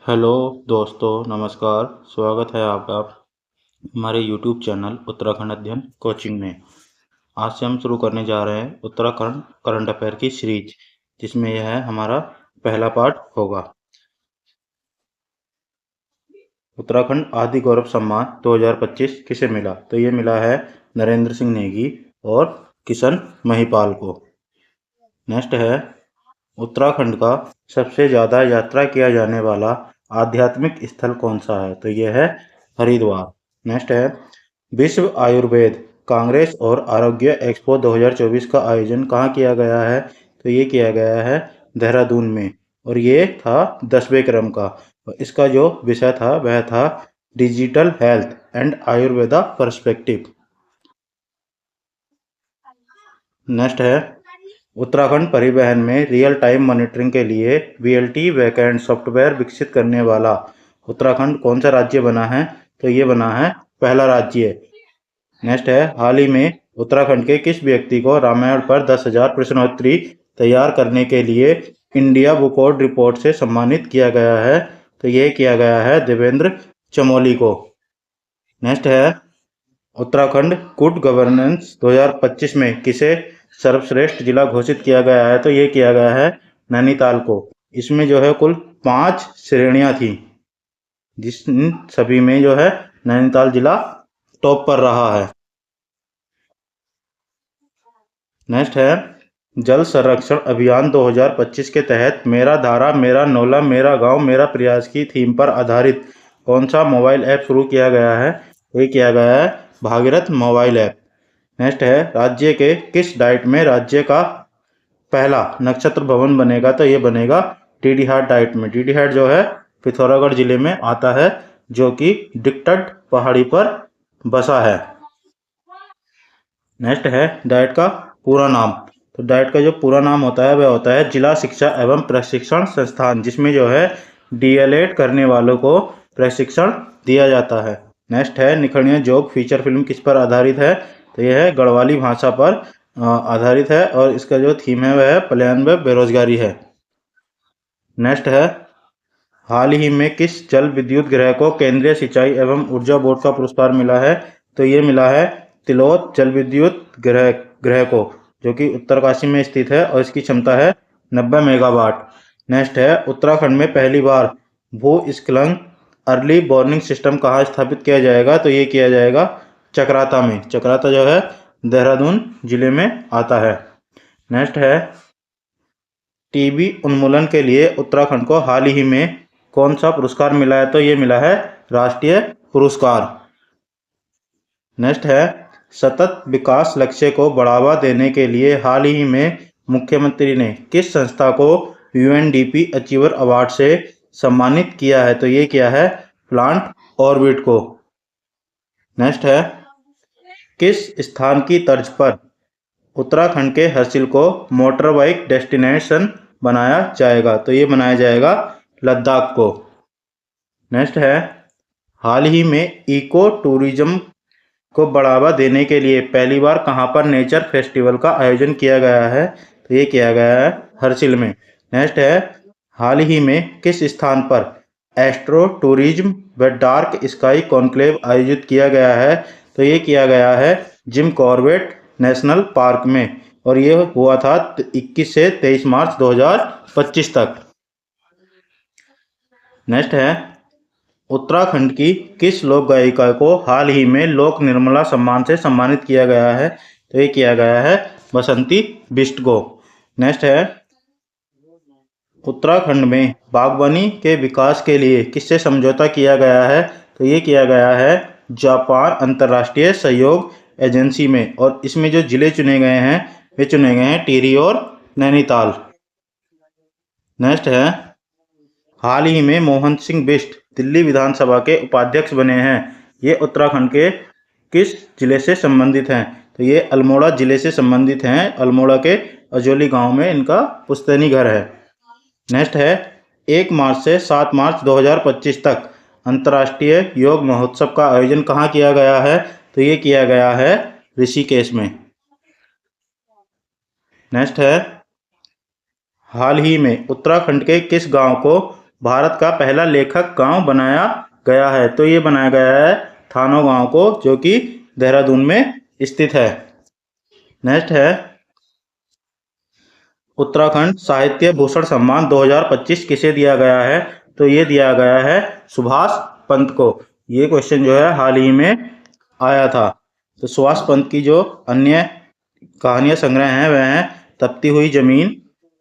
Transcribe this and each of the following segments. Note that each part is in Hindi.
हेलो दोस्तों, नमस्कार। स्वागत है आपका हमारे यूट्यूब चैनल उत्तराखंड अध्ययन कोचिंग में। आज से हम शुरू करने जा रहे हैं उत्तराखंड करंट अफेयर की सीरीज, जिसमें यह है हमारा पहला पार्ट होगा। उत्तराखंड आदि गौरव सम्मान 2025 किसे मिला? तो ये मिला है नरेंद्र सिंह नेगी और किशन महिपाल को। नेक्स्ट है, उत्तराखंड का सबसे ज़्यादा यात्रा किया जाने वाला आध्यात्मिक स्थल कौन सा है? तो यह है हरिद्वार। नेक्स्ट है, विश्व आयुर्वेद कांग्रेस और आरोग्य एक्सपो 2024 का आयोजन कहाँ किया गया है? तो ये किया गया है देहरादून में, और ये था 10वें क्रम का। और इसका जो विषय था वह था digital health and Ayurveda perspective. Next है, उत्तराखंड परिवहन में रियल टाइम मॉनिटरिंग के लिए वीएलटी बैकएंड सॉफ्टवेयर विकसित करने वाला उत्तराखंड कौन सा राज्य बना है? तो ये बना है पहला राज्य। नेक्स्ट है, हाल ही में उत्तराखंड के किस व्यक्ति को रामायण पर 10,000 प्रश्नोत्तरी तैयार करने के लिए इंडिया बुक ऑफ रिपोर्ट से सम्मानित किया गया है? तो ये किया गया है देवेंद्र चमोली को। नेक्स्ट है, उत्तराखंड गुड गवर्नेंस 2025 में किसे सर्वश्रेष्ठ जिला घोषित किया गया है? तो ये किया गया है नैनीताल को। इसमें जो है कुल 5 श्रेणियां थी, जिस सभी में जो है नैनीताल जिला टॉप पर रहा है। नेक्स्ट है, जल संरक्षण अभियान 2025 के तहत मेरा धारा मेरा नौला मेरा गांव मेरा प्रयास की थीम पर आधारित कौन सा मोबाइल ऐप शुरू किया गया है? ये किया गया है भागीरथ मोबाइल ऐप। नेक्स्ट है, राज्य के किस डाइट में राज्य का पहला नक्षत्र भवन बनेगा? तो ये बनेगा डीडीहाट डाइट में। डीडीहाट जो है पिथौरागढ़ जिले में आता है, जो कि डिक्टट पहाड़ी पर बसा है। नेक्स्ट है, डाइट का पूरा नाम। तो डाइट का जो पूरा नाम होता है वह होता है जिला शिक्षा एवं प्रशिक्षण संस्थान, जिसमें जो है डीएलएड करने वालों को प्रशिक्षण दिया जाता है। नेक्स्ट है, निखण्य जोग फीचर फिल्म किस पर आधारित है? तो यह है गढ़वाली भाषा पर आधारित है, और इसका जो थीम है वह है पलायन व बेरोजगारी है। नेक्स्ट है, हाल ही में किस जल विद्युत गृह को केंद्रीय सिंचाई एवं ऊर्जा बोर्ड का पुरस्कार मिला है? तो ये मिला है तिलोत जल विद्युत ग्रह को, जो कि उत्तरकाशी में स्थित है, और इसकी क्षमता है 90 मेगावाट। नेक्स्ट है, उत्तराखंड में पहली बार भूस्खलन अर्ली वार्निंग सिस्टम कहाँ स्थापित किया जाएगा? तो ये किया जाएगा चकराता में। चकराता जो है देहरादून जिले में आता है। नेक्स्ट है, टीबी उन्मूलन के लिए उत्तराखंड को हाल ही में कौन सा पुरस्कार मिला है? तो ये मिला है राष्ट्रीय पुरस्कार। नेक्स्ट है, सतत विकास लक्ष्य को बढ़ावा देने के लिए हाल ही में मुख्यमंत्री ने किस संस्था को यूएनडीपी अचीवर अवार्ड से सम्मानित किया है? तो ये किया है प्लांट ऑर्बिट को। नेक्स्ट है, किस स्थान की तर्ज पर उत्तराखंड के हर्षिल को मोटर बाइक डेस्टिनेशन बनाया जाएगा? तो ये बनाया जाएगा लद्दाख को। नेक्स्ट है, हाल ही में इको टूरिज्म को बढ़ावा देने के लिए पहली बार कहां पर नेचर फेस्टिवल का आयोजन किया गया है? तो ये किया गया है हर्षिल में। नेक्स्ट है, हाल ही में किस स्थान पर एस्ट्रो टूरिज्म व डार्क स्काई कॉन्क्लेव आयोजित किया गया है? तो ये किया गया है जिम कॉर्बेट नेशनल पार्क में, और ये हुआ था 21 से 23 मार्च 2025 तक। नेक्स्ट है, उत्तराखंड की किस लोक गायिका को हाल ही में लोक निर्मला सम्मान से सम्मानित किया गया है? तो ये किया गया है बसंती बिष्ट को। नेक्स्ट है, उत्तराखंड में बागवानी के विकास के लिए किससे समझौता किया गया है? तो ये किया गया है जापान अंतर्राष्ट्रीय सहयोग एजेंसी में, और इसमें जो जिले चुने गए हैं वे चुने गए हैं टिहरी और नैनीताल। नेक्स्ट है, हाल ही में मोहन सिंह बिष्ट दिल्ली विधानसभा के उपाध्यक्ष बने हैं। ये उत्तराखंड के किस जिले से संबंधित हैं? तो ये अल्मोड़ा जिले से संबंधित हैं। अल्मोड़ा के अजोली गांव में इनका पुश्तैनी घर है। नेक्स्ट है, 1 मार्च से 7 मार्च 2025 तक अंतर्राष्ट्रीय योग महोत्सव का आयोजन कहाँ किया गया है? तो ये किया गया है ऋषिकेश में। नेक्स्ट है, हाल ही में उत्तराखंड के किस गांव को भारत का पहला लेखक गांव बनाया गया है? तो ये बनाया गया है थानो गांव को, जो कि देहरादून में स्थित है। नेक्स्ट है उत्तराखंड साहित्य भूषण सम्मान 2025 किसे दिया गया है? तो ये दिया गया है सुभाष पंत को। ये क्वेश्चन जो है हाल ही में आया था। तो सुभाष पंत की जो अन्य कहानियां संग्रह हैं वह हैं तपती हुई जमीन,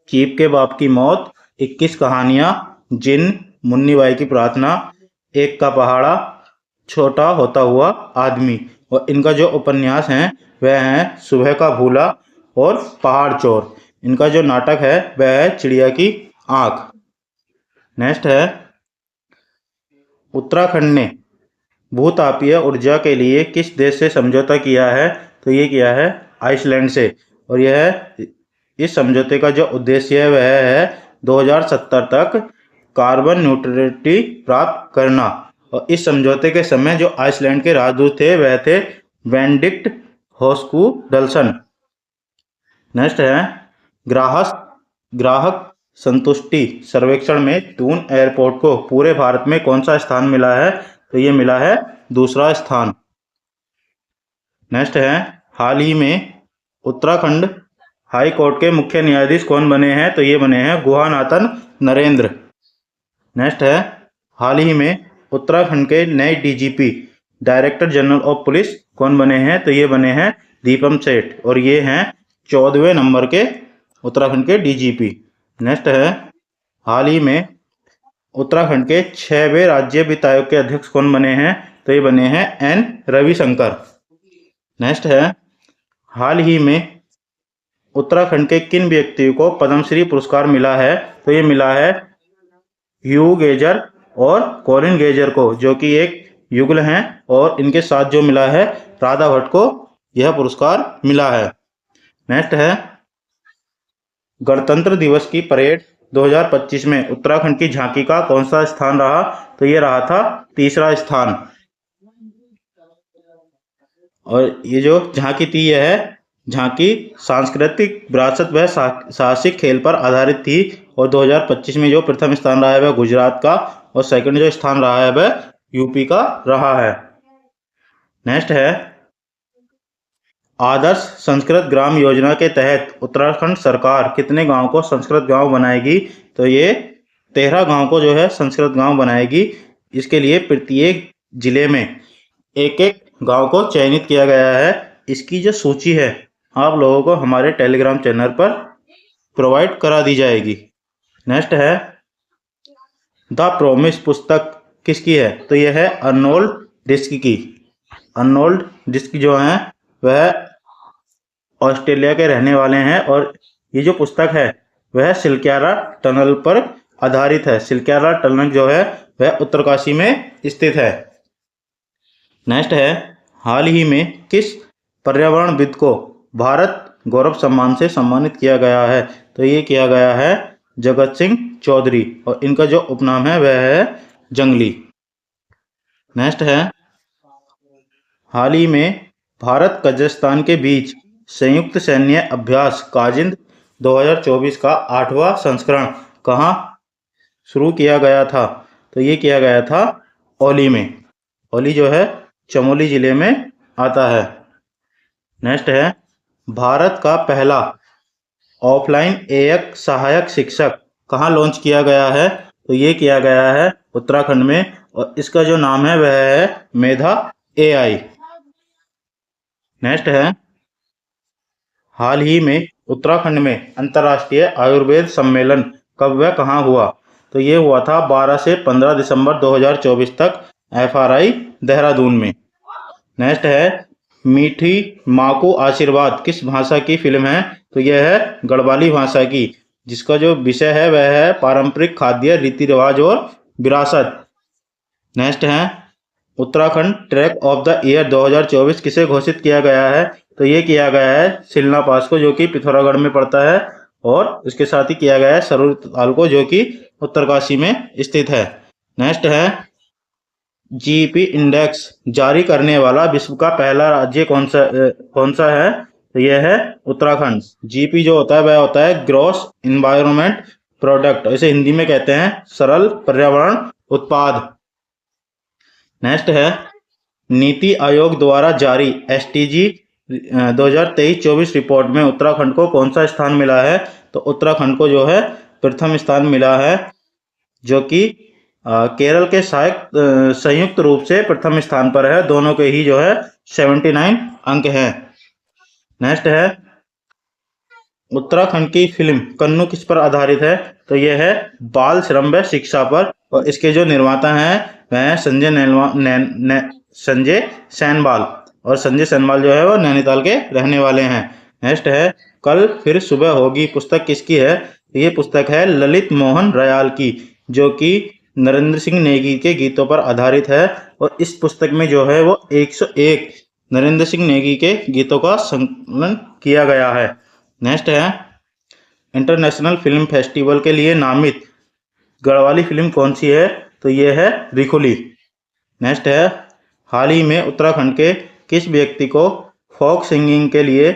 चीप के बाप की मौत, 21 कहानियां, जिन, मुन्नी बाई की प्रार्थना, एक का पहाड़ा, छोटा होता हुआ आदमी। और इनका जो उपन्यास हैं वह हैं सुबह का भूला और पहाड़ चोर। इनका जो नाटक है वह है चिड़िया की आंख। नेक्स्ट है उत्तराखंड ने भूतापीय ऊर्जा के लिए किस देश से समझौता किया है? तो ये किया है आइसलैंड से। और यह इस समझौते का जो उद्देश्य है वह है 2070 तक कार्बन न्यूट्रलिटी प्राप्त करना। और इस समझौते के समय जो आइसलैंड के राजदूत थे वह थे बेनेडिक्ट होस्कुडलसन। नेक्स्ट है ग्राहक संतुष्टि सर्वेक्षण में दून एयरपोर्ट को पूरे भारत में कौन सा स्थान मिला है? तो ये मिला है दूसरा स्थान। नेक्स्ट है हाल ही में उत्तराखंड हाई कोर्ट के मुख्य न्यायाधीश कौन बने हैं? तो ये बने हैं गुहानाथन नरेंद्र। नेक्स्ट है हाल ही में उत्तराखंड के नए DGP director general of police कौन बने हैं? तो ये बने हैं दीपम सेठ। और ये हैं 14वें नंबर के उत्तराखंड के डीजीपी। नेक्स्ट है हाल ही में उत्तराखंड के 6वें राज्य वित्त आयोग के अध्यक्ष कौन बने हैं? तो ये बने हैं एन रविशंकर। नेक्स्ट है हाल ही में उत्तराखंड के किन व्यक्तियों को पद्मश्री पुरस्कार मिला है? तो ये मिला है ह्यू गेजर और कॉलिन गेजर को, जो कि एक युगल हैं। और इनके साथ जो मिला है राधा भट्ट को यह पुरस्कार मिला है। नेक्स्ट है गणतंत्र दिवस की परेड 2025 में उत्तराखंड की झांकी का कौन सा स्थान रहा? तो ये रहा था तीसरा स्थान। और ये जो झांकी थी यह है झांकी सांस्कृतिक विरासत व साहसिक खेल पर आधारित थी। और 2025 में जो प्रथम स्थान रहा है वह गुजरात का, और सेकंड जो स्थान रहा है वह यूपी का रहा है। नेक्स्ट है आदर्श संस्कृत ग्राम योजना के तहत उत्तराखंड सरकार कितने गांव को संस्कृत गांव बनाएगी? तो ये 13 गांव को जो है संस्कृत गांव बनाएगी। इसके लिए प्रत्येक जिले में एक एक गांव को चयनित किया गया है। इसकी जो सूची है आप लोगों को हमारे टेलीग्राम चैनल पर प्रोवाइड करा दी जाएगी। नेक्स्ट है द प्रोमिस पुस्तक किसकी है? तो यह है अर्नोल्ड डिस्क की। अर्नोल्ड डिस्क जो हैं वह ऑस्ट्रेलिया के रहने वाले हैं। और ये जो पुस्तक है वह सिलक्यारा टनल पर आधारित है। सिलक्यारा टनल जो है वह उत्तरकाशी में स्थित है। नेक्स्ट है हाल ही में किस पर्यावरणविद को भारत गौरव सम्मान से सम्मानित किया गया है? तो ये किया गया है जगत सिंह चौधरी। और इनका जो उपनाम है वह है जंगली। नेक्स्ट है हाल ही में भारत कजाकिस्तान के बीच संयुक्त सैन्य अभ्यास काजिंद 2024 का 8वां संस्करण कहाँ शुरू किया गया था? तो ये किया गया था ओली में। ओली जो है चमोली जिले में आता है। नेक्स्ट है भारत का पहला ऑफलाइन एएक सहायक शिक्षक कहाँ लॉन्च किया गया है? तो ये किया गया है उत्तराखंड में। और इसका जो नाम है वह है मेधा एआई। नेक्स्ट है हाल ही में उत्तराखंड में अंतर्राष्ट्रीय आयुर्वेद सम्मेलन कब व कहाँ हुआ? तो ये हुआ था 12 से 15 दिसंबर 2024 तक FRI देहरादून में। नेक्स्ट है मीठी माँ को आशीर्वाद किस भाषा की फिल्म है? तो यह है गढ़वाली भाषा की, जिसका जो विषय है वह है पारंपरिक खाद्य रीति रिवाज और विरासत। नेक्स्ट है Uttarakhand track of the year 2024 किसे घोषित किया गया है? तो ये किया गया है सिलना पास को, जो कि पिथौरागढ़ में पड़ता है। और इसके साथ ही किया गया है सरूर ताल को, जो कि उत्तरकाशी में स्थित है। नेक्स्ट है जीईपी इंडेक्स जारी करने वाला विश्व का पहला राज्य कौन सा है? तो यह है उत्तराखंड। जीपी जो होता है वह होता है ग्रॉस इन्वायरमेंट प्रोडक्ट, इसे हिंदी में कहते हैं सरल पर्यावरण उत्पाद। नेक्स्ट है नीति आयोग द्वारा जारी SDG 2023-24 रिपोर्ट में उत्तराखंड को कौन सा स्थान मिला है? तो उत्तराखंड को जो है प्रथम स्थान मिला है, जो कि केरल के संयुक्त रूप से प्रथम स्थान पर है। दोनों के ही जो है 79 अंक हैं। नेक्स्ट है उत्तराखंड की फिल्म कन्नू किस पर आधारित है? तो यह है बाल श्रम व शिक्षा पर, और इसके जो निर्माता हैं वह हैं संजय सैनवाल, और संजय सैनवाल जो है वो नैनीताल के रहने वाले हैं। नेक्स्ट है कल फिर सुबह होगी पुस्तक किसकी है? ये पुस्तक है ललित मोहन रयाल की, जो कि नरेंद्र सिंह नेगी के गीतों पर आधारित है, और इस पुस्तक में जो है वो 101 नरेंद्र सिंह नेगी के गीतों का संकलन किया गया है। नेक्स्ट है इंटरनेशनल फिल्म फेस्टिवल के लिए नामित गढ़वाली फिल्म कौन सी है? तो ये है रिखुली। नेक्स्ट है हाल ही में उत्तराखंड के किस व्यक्ति को फोक सिंगिंग के लिए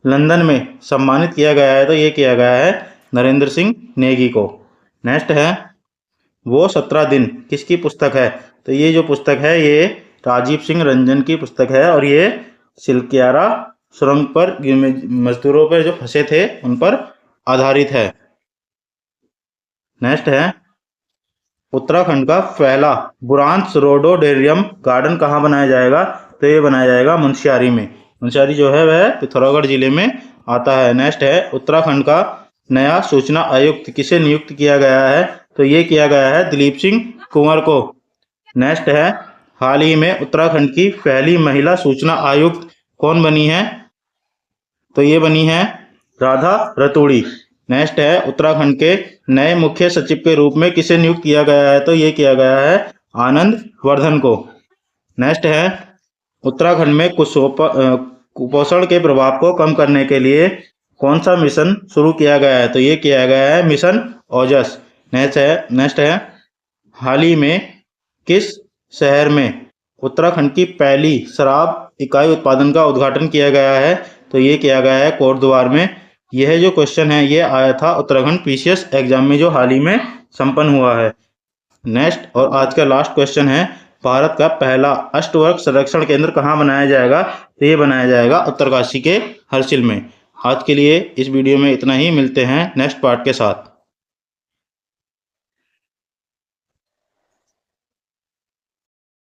लंदन में सम्मानित किया गया है? तो ये किया गया है नरेंद्र सिंह नेगी को। नेक्स्ट है वो 17 दिन किसकी पुस्तक है? तो ये जो पुस्तक है ये राजीव सिंह रंजन की पुस्तक है, और ये सिलक्यारा सुरंग पर मजदूरों पर जो फंसे थे उन पर आधारित है। नेक्स्ट है उत्तराखंड का पहला बुरांश रोडोडेंड्रम गार्डन कहाँ बनाया जाएगा? तो ये बनाया जाएगा मुंशियारी में। मुंशियारी जो है वह पिथौरागढ़ जिले में आता है। नेक्स्ट है उत्तराखंड का नया सूचना आयुक्त किसे नियुक्त किया गया है? तो ये किया गया है दिलीप सिंह कुंवर को। नेक्स्ट है हाल ही में उत्तराखंड की पहली महिला सूचना आयुक्त कौन बनी है? तो ये बनी है राधा रतूड़ी। नेक्स्ट है उत्तराखंड के नए मुख्य सचिव के रूप में किसे नियुक्त किया गया है? तो ये किया गया है आनंद वर्धन को। नेक्स्ट है उत्तराखंड में कुपोषण के प्रभाव को कम करने के लिए कौन सा मिशन शुरू किया गया है? तो ये किया गया है मिशन ओजस। नेक्स्ट है हाल ही में किस शहर में उत्तराखंड की पहली शराब इकाई उत्पादन का उद्घाटन किया गया है? तो ये किया गया है कोटद्वार में। यह जो क्वेश्चन है ये आया था उत्तराखंड PCS एग्जाम में जो हाल ही में संपन्न हुआ है। नेक्स्ट और आज का लास्ट क्वेश्चन है भारत का पहला अष्टवर्ग संरक्षण केंद्र कहाँ बनाया जाएगा? तो ये बनाया जाएगा उत्तरकाशी के हर्षिल में। आज के लिए इस वीडियो में इतना ही, मिलते हैं नेक्स्ट पार्ट के साथ।